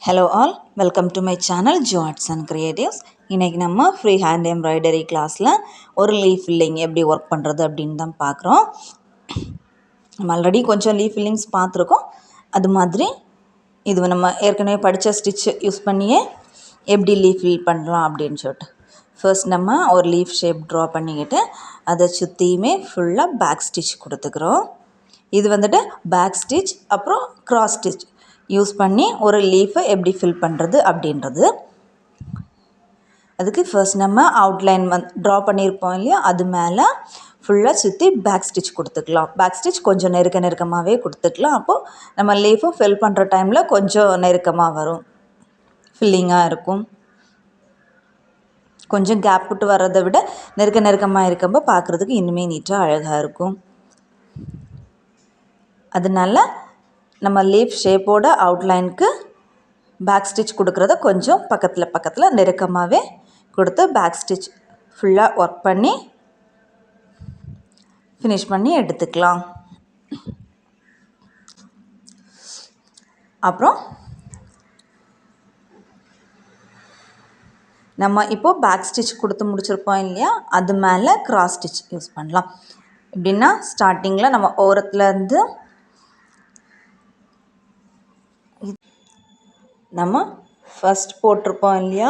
Hello all, welcome to my channel Jo Arts and Creatives. இன்னைக்கு நம்ம free hand embroidery கிளாஸில் ஒரு leaf filling எப்படி ஒர்க் பண்ணுறது அப்படின்னு தான் பார்க்குறோம். நம்ம ஆல்ரெடி கொஞ்சம் லீஃப் ஃபில்லிங்ஸ் பார்த்துருக்கோம். அது மாதிரி இது நம்ம ஏற்கனவே படித்த ஸ்டிச் யூஸ் பண்ணியே எப்படி லீஃப் ஃபில் பண்ணலாம் அப்படின்னு சொல்லிட்டு ஃபர்ஸ்ட் நம்ம ஒரு லீஃப் ஷேப் ட்ரா பண்ணிக்கிட்டு அதை சுற்றியுமே ஃபுல்லாக பேக் ஸ்டிச் கொடுத்துக்கிறோம். இது வந்துட்டு பேக் ஸ்டிச் அப்புறம் கிராஸ் ஸ்டிச் யூஸ் பண்ணி ஒரு லீஃபை எப்படி ஃபில் பண்ணுறது அப்படின்றது. அதுக்கு ஃபர்ஸ்ட் நம்ம அவுட்லைன் ட்ரா பண்ணியிருப்போம் இல்லையா, அது மேலே ஃபுல்லாக சுற்றி பேக் ஸ்டிச் கொடுத்துக்கலாம். பேக் ஸ்டிச் கொஞ்சம் நெருக்கமாகவே கொடுத்துக்கலாம். அப்போது நம்ம லீஃபும் ஃபில் பண்ணுற டைமில் கொஞ்சம் நெருக்கமாக வரும், ஃபில்லிங்காக இருக்கும். கொஞ்சம் கேப் விட்டு வர்றதை விட நெருக்கமாக இருக்கப்போ பார்க்குறதுக்கு இன்னுமே நீட்டாக அழகாக இருக்கும். அதனால நம்ம லீஃப் ஷேப்போட அவுட்லைனுக்கு பேக் ஸ்டிச் கொடுக்குறத கொஞ்சம் பக்கத்தில் நெருக்கமாகவே கொடுத்து பேக் ஸ்டிச் ஃபுல்லாக ஒர்க் பண்ணி ஃபினிஷ் பண்ணி எடுத்துக்கலாம். அப்புறம் நம்ம இப்போது பேக் ஸ்டிச் கொடுத்து முடிச்சிருப்போம் இல்லையா, அது மேலே கிராஸ் ஸ்டிச் யூஸ் பண்ணலாம். எப்படின்னா ஸ்டார்டிங்கில் நம்ம ஓரத்துலேருந்து நம்ம ஃபஸ்ட் போட்டிருப்போம் இல்லையா,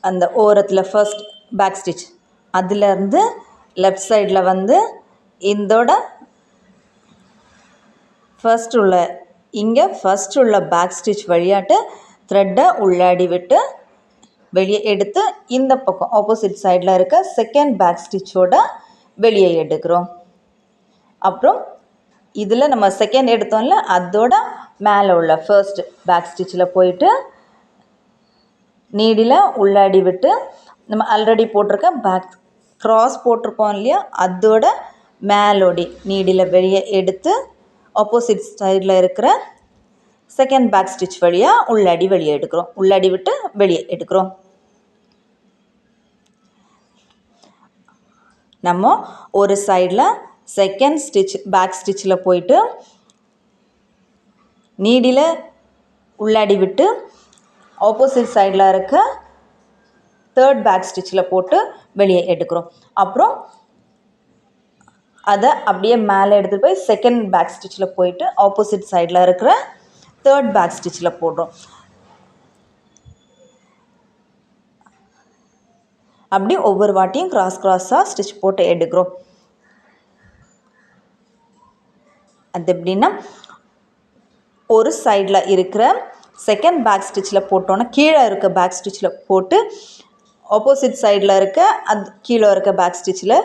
அந்த ஓரத்தில் ஃபர்ஸ்ட் பேக் ஸ்டிச் அதுலேருந்து லெஃப்ட் சைடில் வந்து இதோட ஃபர்ஸ்ட் உள்ள இங்கே ஃபர்ஸ்ட் உள்ள பேக் ஸ்டிச் வழியாட்டு த்ரெட்டை உள்ளாடி விட்டு வெளியே எடுத்து இந்த பக்கம் ஆப்போசிட் சைடில் இருக்க செகண்ட் பேக் ஸ்டிச்சோட வெளியே எடுக்கிறோம். அப்புறம் இதில் நம்ம செகண்ட் எடுத்தோம்ல, அதோட மேலே உள்ள ஃபர்ஸ்ட் பேக் ஸ்டிச்சில் போயிட்டு நீடில் உள்ளாடி விட்டு நம்ம ஆல்ரெடி போட்டிருக்க பேக் க்ராஸ் போட்டிருப்போம் இல்லையா, அதோட மேலோடி நீடில் வெளியே எடுத்து ஆப்போசிட் சைடில் இருக்கிற செகண்ட் பேக் ஸ்டிச் வழியாக உள்ளாடி வெளியே எடுக்கிறோம். உள்ளாடி விட்டு வெளியே எடுக்கிறோம். நம்ம ஒரு சைடில் செகண்ட் ஸ்டிச் பேக் ஸ்டிச்சில் போயிட்டு நீடில் உள்ளாடி விட்டு ஆப்போசிட் சைடில் இருக்க தேர்ட் பேக் ஸ்டிச்சில் போட்டு வெளியே எடுக்கிறோம். அப்புறம் அதை அப்படியே மேலே எடுத்துகிட்டு போய் செகண்ட் பேக் ஸ்டிச்சில் போயிட்டு ஆப்போசிட் சைடில் இருக்கிற தேர்ட் பேக் ஸ்டிச்சில் போடுறோம். அப்படி ஒவ்வொரு வாட்டியும் கிராஸாக ஸ்டிச் போட்டு எடுக்கிறோம். அது எப்படின்னா ஒரு சைடில் இருக்கிற செகண்ட் பேக் ஸ்டிச்சில் போட்டோன்னா கீழே இருக்க பேக் ஸ்டிச்சில் போட்டு ஆப்போசிட் சைடில் இருக்க அது கீழே இருக்க பேக் ஸ்டிச்சில்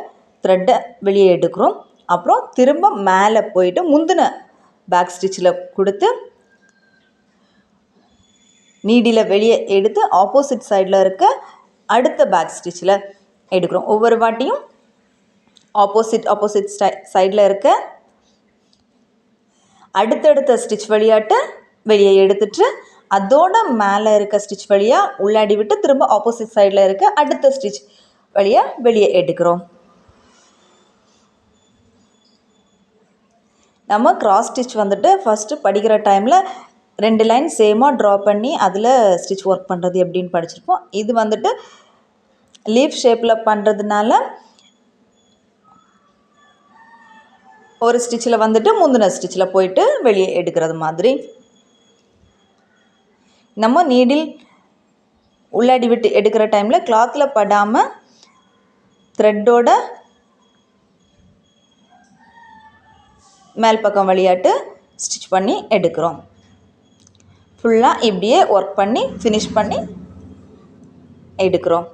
த்ரெட்டை வெளியே எடுக்கிறோம். அப்புறம் திரும்ப மேலே போயிட்டு முந்தின பேக் ஸ்டிச்சில் கொடுத்து நீடில் வெளியே எடுத்து ஆப்போசிட் சைடில் இருக்க அடுத்த பேக் ஸ்டிச்சில் எடுக்கிறோம். ஒவ்வொரு வாட்டியும் ஆப்போசிட் சைடில் இருக்க அடுத்தடுத்த ஸ்டிச் வழியாட்டு வெளியே எடுத்துட்டு அதோட மேலே இருக்க ஸ்டிச் வழியாக உள்ளாடி விட்டு திரும்ப ஆப்போசிட் சைடில் இருக்க அடுத்த ஸ்டிச் வழியாக வெளியே எடுக்கிறோம். நம்ம கிராஸ் ஸ்டிச் வந்துட்டு ஃபஸ்ட்டு படிக்கிற டைமில் 2 லைன் சேமாக ட்ரா பண்ணி அதில் ஸ்டிச் ஒர்க் பண்ணுறது எப்படின்னு படிச்சிருப்போம். இது வந்துட்டு லீஃப் ஷேப்பில் பண்ணுறதுனால ஒரு ஸ்டிச்சில் வந்துட்டு முந்தின ஸ்டிச்சில் போயிட்டு வெளியே எடுக்கிறது மாதிரி. நம்ம நீடில் உள்ளாடி விட்டு எடுக்கிற டைமில் கிளாத்தில் படாமல் த்ரெட்டோட மேல் பக்கம் வழியாட்டு ஸ்டிச் பண்ணி எடுக்கிறோம். ஃபுல்லாக இப்படியே ஒர்க் பண்ணி ஃபினிஷ் பண்ணி எடுக்கிறோம்.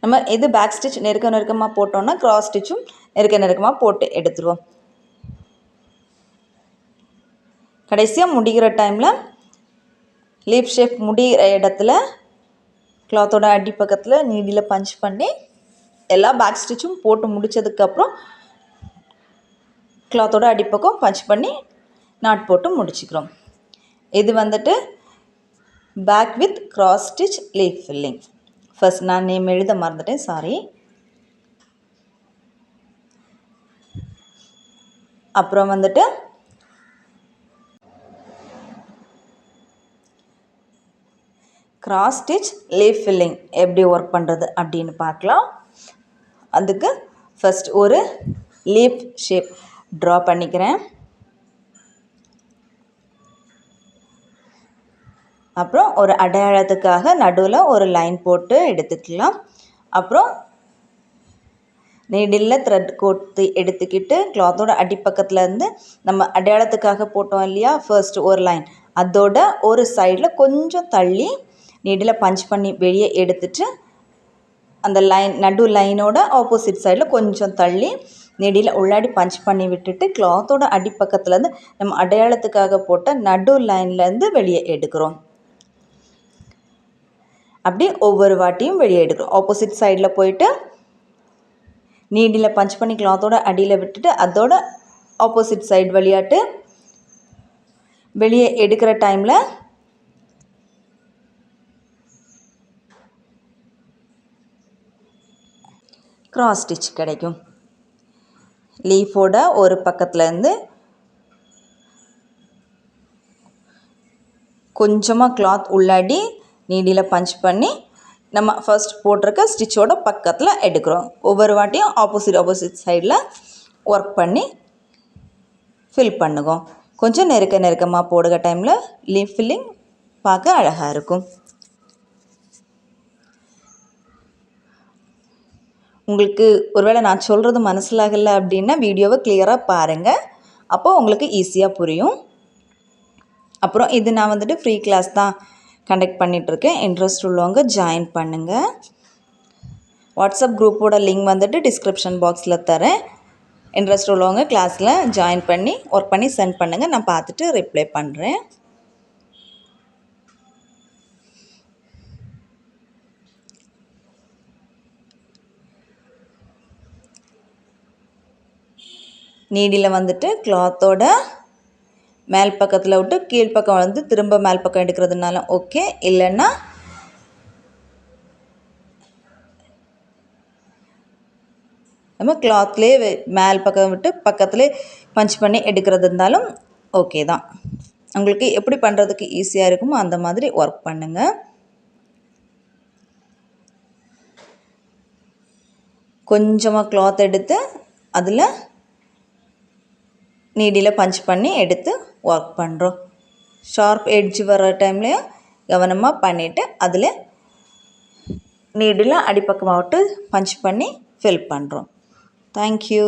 நம்ம எது பேக் ஸ்டிச் நெருக்கமாக போட்டோன்னா கிராஸ் ஸ்டிச்சும் நெருக்கமாக போட்டு எடுத்துருவோம். கடைசியாக முடிகிற டைமில் லீஃப் ஷேப் முடிகிற இடத்துல கிளாத்தோட அடிப்பக்கத்தில் நீடில் பஞ்ச் பண்ணி எல்லா பேக் ஸ்டிச்சும் போட்டு முடித்ததுக்கப்புறம் கிளாத்தோட அடிப்பக்கம் பஞ்ச் பண்ணி நாட் போட்டு முடிச்சுக்கிறோம். இது வந்துட்டு back with cross stitch leaf filling. First நான் நேம் எழுத மறந்துட்டேன், சாரி. அப்புறம் வந்துட்டு கிராஸ் ஸ்டிச் லீஃப் ஃபில்லிங் எப்படி ஒர்க் பண்ணுறது அப்படின்னு பார்க்கலாம். அதுக்கு ஃபஸ்ட் ஒரு லீஃப் ஷேப் ட்ரா பண்ணிக்கிறேன். அப்புறம் ஒரு அடையாளத்துக்காக நடுவில் ஒரு லைன் போட்டு எடுத்துக்கலாம். அப்புறம் நீடில் த்ரெட் கோர்த்து எடுத்துக்கிட்டு கிளாத்தோட அடிப்பக்கத்தில் இருந்து நம்ம அடையாளத்துக்காக போட்டோம் இல்லையா, ஃபர்ஸ்ட் ஒரு லைன், அதோட ஒரு சைடில் கொஞ்சம் தள்ளி நீடில் பஞ்ச் பண்ணி வெளியே எடுத்துட்டு அந்த லைன் நடு லைனோட ஆப்போசிட் சைடில் கொஞ்சம் தள்ளி நெடியில் உள்ளாடி பஞ்ச் பண்ணி விட்டுட்டு கிளாத்தோட அடிப்பக்கத்துலேருந்து நம்ம அடையாளத்துக்காக போட்ட நடு லைன்லேருந்து வெளியே எடுக்கிறோம். அப்படி ஒவ்வொரு வாட்டியும் வெளியே எடுக்கிறோம். ஆப்போசிட் சைடில் போயிட்டு நீடில் பஞ்ச் பண்ணி கிளாத்தோட அடியில் விட்டுட்டு அதோட ஆப்போசிட் சைடு வழியாட்டு வெளியே எடுக்கிற டைமில் கிராஸ் ஸ்டிச் கிடைக்கும். லீஃபோட ஒரு பக்கத்துலேருந்து கொஞ்சமாக கிளாத் உள்ளாடி நீடியில் பஞ்ச் பண்ணி நம்ம ஃபர்ஸ்ட் போட்டிருக்க ஸ்டிச்சோட பக்கத்தில் எடுக்கிறோம். ஒவ்வொரு வாட்டியும் ஆப்போசிட் சைடில் ஒர்க் பண்ணி ஃபில் பண்ணுவோம். கொஞ்சம் நெருக்கமாக போடுகிற டைமில் லீஃப் ஃபில்லிங் பார்க்க அழகாக இருக்கும். உங்களுக்கு ஒருவேளை நான் சொல்கிறது மனசிலாகலை அப்படின்னா வீடியோவை கிளியராக பாருங்கள், அப்போது உங்களுக்கு ஈஸியாக புரியும். அப்புறம் இது நான் வந்துட்டு ஃப்ரீ கிளாஸ் தான் கண்டக்ட் பண்ணிகிட்ருக்கேன். இன்ட்ரெஸ்ட் உள்ளவங்க ஜாயின் பண்ணுங்கள். வாட்ஸ்அப் குரூப்போட லிங்க் வந்துட்டு டிஸ்கிரிப்ஷன் பாக்ஸில் தரேன். இன்ட்ரெஸ்ட் உள்ளவங்க கிளாஸில் ஜாயின் பண்ணி ஒர்க் பண்ணி சென்ட் பண்ணுங்கள். நான் பார்த்துட்டு ரிப்ளை பண்ணுறேன். நீடியில் வந்துட்டு கிளாத்தோட மேல் பக்கத்தில் விட்டு கீழ்ப்பக்கம் வந்து திரும்ப மேல் பக்கம் எடுக்கிறதுனால ஓகே, இல்லைன்னா நம்ம கிளாத்லேயே மேல் பக்கம் விட்டு பக்கத்துலேயே பஞ்ச் பண்ணி எடுக்கிறது இருந்தாலும் ஓகே தான். உங்களுக்கு எப்படி பண்ணுறதுக்கு ஈஸியாக இருக்குமோ அந்த மாதிரி ஒர்க் பண்ணுங்கள். கொஞ்சமாக கிளாத் எடுத்து அதில் நீடியில் பஞ்ச் பண்ணி எடுத்து ஒர்க் பண்ணுறோம். ஷார்ப் எட்ஜ் வர டைம்லேயும் கவனமாக பண்ணிவிட்டு அதில் நீடில் அடிப்பக்கமாக விட்டு பஞ்ச் பண்ணி ஃபில் பண்ணுறோம். தேங்க்யூ.